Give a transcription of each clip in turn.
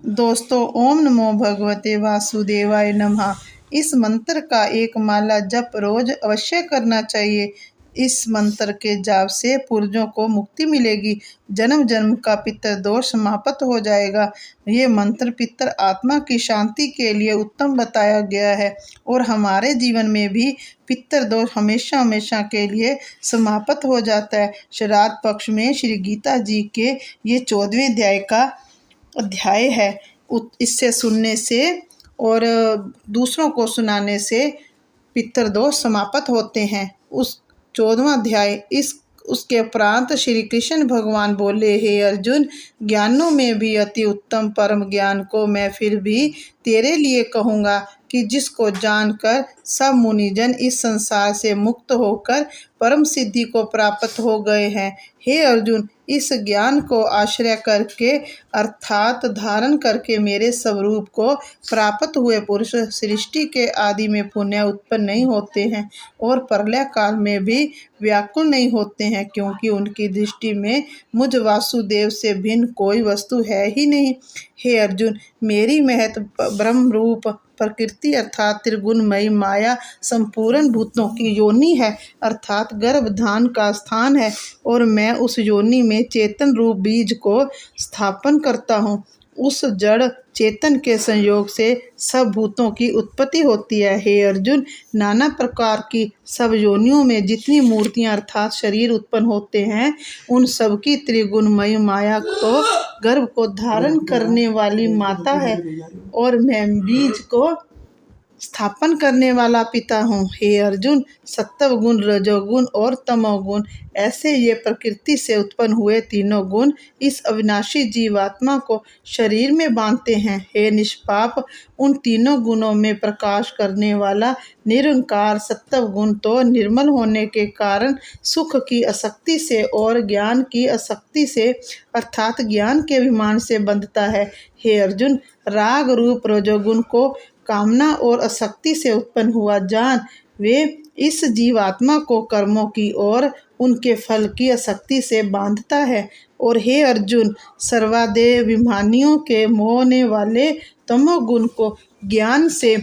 दोस्तों, ओम नमो भगवते वासुदेवाय नमः। इस मंत्र का एक माला जप रोज अवश्य करना चाहिए। इस मंत्र के जाप से पूर्वजों को मुक्ति मिलेगी, जन्म जन्म का पितृ दोष समाप्त हो जाएगा। ये मंत्र पितृ आत्मा की शांति के लिए उत्तम बताया गया है और हमारे जीवन में भी पितृ दोष हमेशा हमेशा के लिए समाप्त हो जाता है। श्राद्ध पक्ष में श्री गीता जी के ये 14वें अध्याय है। इससे सुनने से और दूसरों को सुनाने से पितृदोष समाप्त होते हैं। उस 14वां अध्याय उसके उपरांत श्री कृष्ण भगवान बोले, हे अर्जुन, ज्ञानों में भी अति उत्तम परम ज्ञान को मैं फिर भी तेरे लिए कहूँगा कि जिसको जानकर सब मुनिजन इस संसार से मुक्त होकर परम सिद्धि को प्राप्त हो गए हैं। हे अर्जुन, इस ज्ञान को आश्रय करके अर्थात धारण करके मेरे स्वरूप को प्राप्त हुए पुरुष सृष्टि के आदि में पुनः उत्पन्न नहीं होते हैं और प्रलय काल में भी व्याकुल नहीं होते हैं, क्योंकि उनकी दृष्टि में मुझ वासुदेव से भिन्न कोई वस्तु है ही नहीं। हे अर्जुन, मेरी महत ब्रह्म रूप प्रकृति अर्थात त्रिगुणमयी माया संपूर्ण भूतों की योनि है, अर्थात गर्भधान का स्थान है और मैं उस योनि में चेतन रूप बीज को स्थापन करता हूँ। उस जड़ चेतन के संयोग से सब भूतों की उत्पत्ति होती है। हे अर्जुन, नाना प्रकार की सब योनियों में जितनी मूर्तियां अर्थात शरीर उत्पन्न होते हैं, उन सब की त्रिगुणमयी माया तो गर्भ को धारण करने वाली माता है और मैं बीज को स्थापन करने वाला पिता हूँ। हे अर्जुन, सत्वगुण, रजोगुण और तमोगुण ऐसे ये प्रकृति से उत्पन्न हुए तीनों गुण इस अविनाशी जीवात्मा को शरीर में बांधते हैं। हे निष्पाप, उन तीनों गुणों में प्रकाश करने वाला निरंकार सत्वगुण तो निर्मल होने के कारण सुख की आसक्ति से और ज्ञान की आसक्ति से अर्थात ज्ञान के अभिमान से बंधता है। हे अर्जुन, राग रूप रजोगुण को कामना और आसक्ति से उत्पन्न हुआ जान वे इस जीवात्मा को कर्मों की और उनके फल की आसक्ति से बांधता है। और हे अर्जुन, सर्वादेहाभिमानियों के मोहने वाले तमोगुण को ज्ञान से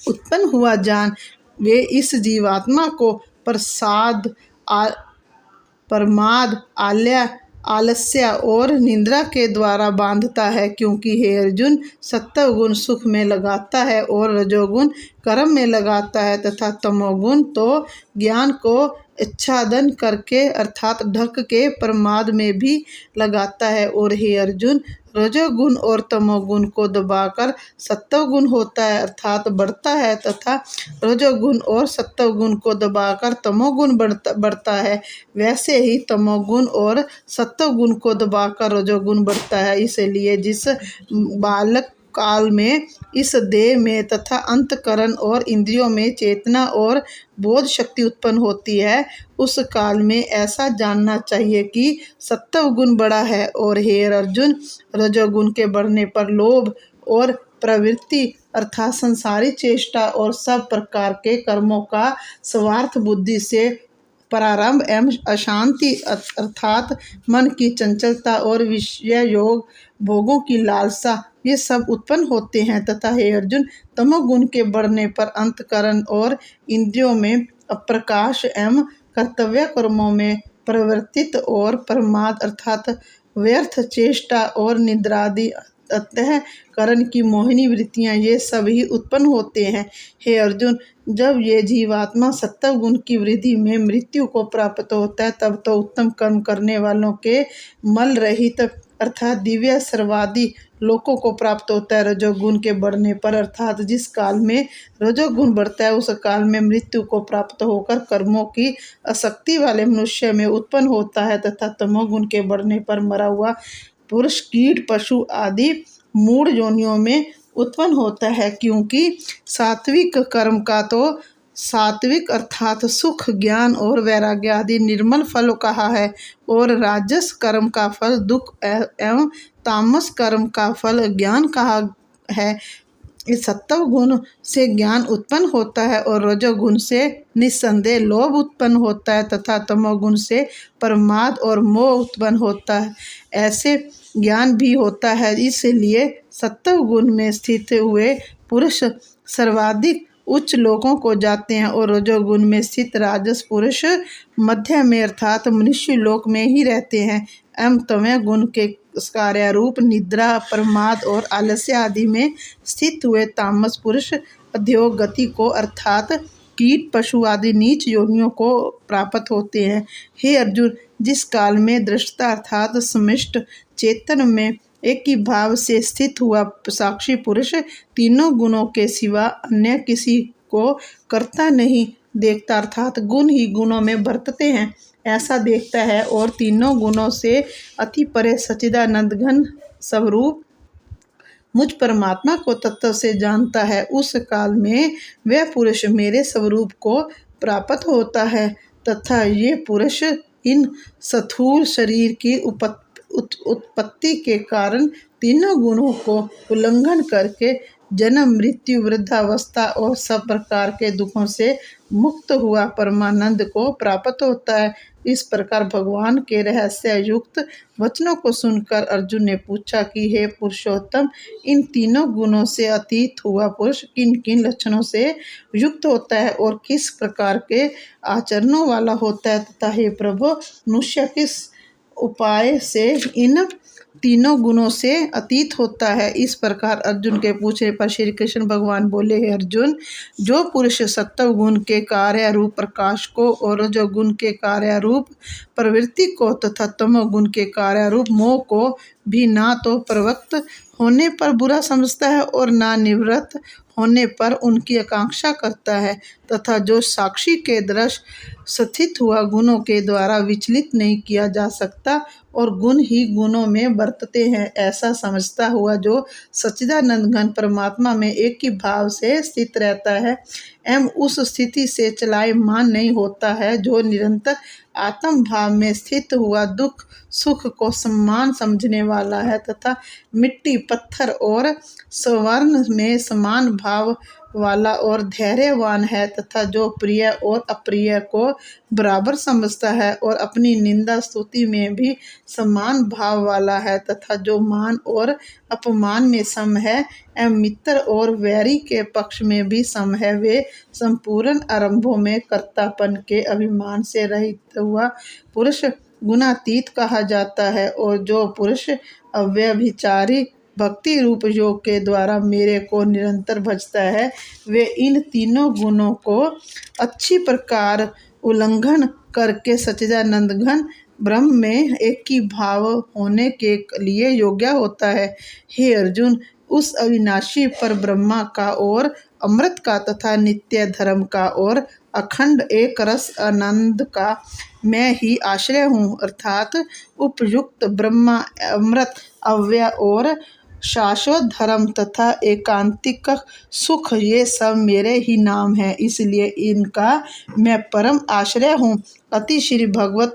उत्पन्न हुआ जान वे इस जीवात्मा को प्रमाद आलस्य और निंद्रा के द्वारा बांधता है, क्योंकि हे अर्जुन, सत्वगुण सुख में लगाता है और रजोगुण कर्म में लगाता है तथा तमोगुण तो ज्ञान को आच्छादन करके अर्थात ढक के प्रमाद में भी लगाता है। और हे अर्जुन, रजोगुण और तमोगुण को दबाकर सत्वगुण होता है अर्थात बढ़ता है तथा रजोगुण और सत्वगुण को दबाकर तमोगुण बढ़ता है। वैसे ही तमोगुण और सत्वगुण को दबाकर रजोगुण बढ़ता है। इसलिए जिस बालक काल में इस देह में तथा अंतकरण और इंद्रियों में चेतना और बोध शक्ति उत्पन्न होती है, उस काल में ऐसा जानना चाहिए कि सत्व गुण बड़ा है। और हे अर्जुन, रजोगुण के बढ़ने पर लोभ और प्रवृत्ति अर्थात संसारी चेष्टा और सब प्रकार के कर्मों का स्वार्थ बुद्धि से प्रारंभ एवं अशांति अर्थात मन की चंचलता और विषय योग भोगों की लालसा ये सब उत्पन्न होते हैं। तथा हे अर्जुन, तमोगुण के बढ़ने पर अंतकरण और इंद्रियों में अप्रकाश एवं कर्तव्य कर्मों में प्रवर्तित और प्रमाद अर्थात व्यर्थ चेष्टा और निद्रादि अंतःकरण की मोहिनी वृत्तियां ये सभी उत्पन्न होते हैं। हे अर्जुन, जब ये जीवात्मा सत्व गुण की वृद्धि में मृत्यु को प्राप्त होता है, तब तो उत्तम कर्म करने वालों के मल रहित अर्थात दिव्य सर्वादि लोकों को प्राप्त होता है। रजोगुण के बढ़ने पर अर्थात जिस काल में रजोगुण बढ़ता है, उस काल में मृत्यु को प्राप्त होकर कर्मों की आसक्ति वाले मनुष्य में उत्पन्न होता है तथा तमोगुण के बढ़ने पर मरा हुआ पुरुष कीट पशु आदि मूढ़ योनियों में उत्पन्न होता है। क्योंकि सात्विक कर्म का तो सात्विक अर्थात सुख ज्ञान और वैराग्य आदि निर्मल फल कहा है और राजस कर्म का फल दुख एवं तामस कर्म का फल ज्ञान कहा है। इस सत्व गुण से ज्ञान उत्पन्न होता है और रजोगुण से निस्संदेह लोभ उत्पन्न होता है तथा तमोगुण से प्रमाद और मोह उत्पन्न होता है। ऐसे ज्ञान भी होता है। इसलिए सत्व गुण में स्थित हुए पुरुष सर्वाधिक उच्च लोकों को जाते हैं और रजोगुण में स्थित राजस पुरुष मध्य में अर्थात मनुष्य लोक में ही रहते हैं। एवं तमः गुण के कार्यारूप निद्रा, प्रमाद और आलस्य आदि में स्थित हुए तामस पुरुष अध्योग गति को अर्थात कीट, पशु आदि नीच योनियों को प्राप्त होते हैं। हे अर्जुन, जिस काल में दृष्टा अर्थात समष्ट चेतन में एक ही भाव से स्थित हुआ साक्षी पुरुष तीनों गुणों के सिवा अन्य किसी को करता नहीं देखता अर्थात गुण ही गुणों में बरतते हैं ऐसा देखता है और तीनों गुणों से अति परे सच्चिदानंद घन स्वरूप मुझ परमात्मा को तत्व से जानता है, उस काल में वह पुरुष मेरे स्वरूप को प्राप्त होता है तथा ये पुरुष इन स्थूल शरीर की उत्पत्ति के कारण तीनों गुणों को उल्लंघन करके जन्म, मृत्यु, वृद्धावस्था और सब प्रकार के दुखों से मुक्त हुआ परमानंद को प्राप्त होता है। इस प्रकार भगवान के रहस्य युक्त वचनों को सुनकर अर्जुन ने पूछा कि हे पुरुषोत्तम, इन तीनों गुणों से अतीत हुआ पुरुष किन किन लक्षणों से युक्त होता है और किस प्रकार के आचरणों वाला होता है तथा हे प्रभु, मनुष्य किस उपाय से इन तीनों गुणों से अतीत होता है। इस प्रकार अर्जुन के पूछने पर श्री कृष्ण भगवान बोले, हे अर्जुन, जो पुरुष सत्व गुण के कार्य रूप प्रकाश को और रजो गुण के कार्य रूप प्रवृत्ति को तथा तमो गुण के कार्य रूप मोह को भी ना तो प्रवृत्त होने पर बुरा समझता है और ना निवृत्त होने पर उनकी आकांक्षा करता है तथा जो साक्षी के दृश्य स्थित हुआ गुणों के द्वारा विचलित नहीं किया जा सकता और गुण ही गुणों में बरतते हैं, ऐसा समझता हुआ जो सच्चिदानंद घन परमात्मा में एक ही भाव से स्थित रहता है एवं उस स्थिति से चलायमान नहीं होता है, जो निरंतर आत्म भाव में स्थित हुआ दुख सुख को सम्मान समझने वाला है तथा मिट्टी, पत्थर और स्वर्ण में समान भाव वाला और धैर्यवान है तथा जो प्रिय और अप्रिय को बराबर समझता है और अपनी निंदा स्तुति में भी समान भाव वाला है तथा जो मान और अपमान में सम है एवं मित्र और वैरी के पक्ष में भी सम है, वे संपूर्ण आरंभों में कर्तापन के अभिमान से रहित हुआ पुरुष गुणातीत कहा जाता है और जो पुरुष अव्यभिचारी भक्ति रूप योग के द्वारा मेरे को निरंतर भजता है, वे इन तीनों गुणों को अच्छी प्रकार उल्लंघन करके सच्चिदानंद घन ब्रह्म में एक ही भाव होने के लिए योग्य होता है। हे अर्जुन, उस अविनाशी पर ब्रह्मा का और अमृत का तथा नित्य धर्म का और अखंड एक रस आनंद का मैं ही आश्रय हूँ अर्थात उपयुक्त ब्रह्मा, अमृत, अव्यय और शाश्वत धर्म तथा एकांतिक सुख ये सब मेरे ही नाम है, इसलिए इनका मैं परम आश्रय हूँ। अति श्री भगवत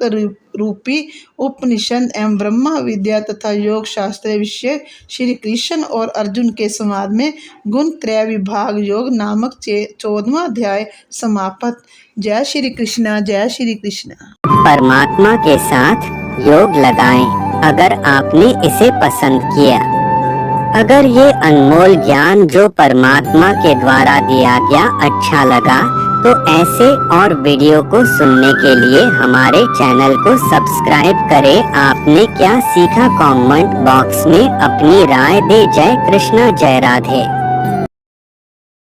रूपी उपनिषद एवं ब्रह्म विद्या तथा योग शास्त्र विषय श्री कृष्ण और अर्जुन के संवाद में गुण त्रय विभाग योग नामक 14वां अध्याय समाप्त। जय श्री कृष्ण, जय श्री कृष्ण। परमात्मा के साथ योग लगाएं अगर आपने इसे पसंद किया। अगर ये अनमोल ज्ञान जो परमात्मा के द्वारा दिया गया अच्छा लगा तो ऐसे और वीडियो को सुनने के लिए हमारे चैनल को सब्सक्राइब करें। आपने क्या सीखा कमेंट बॉक्स में अपनी राय दें। जय कृष्ण, जय राधे।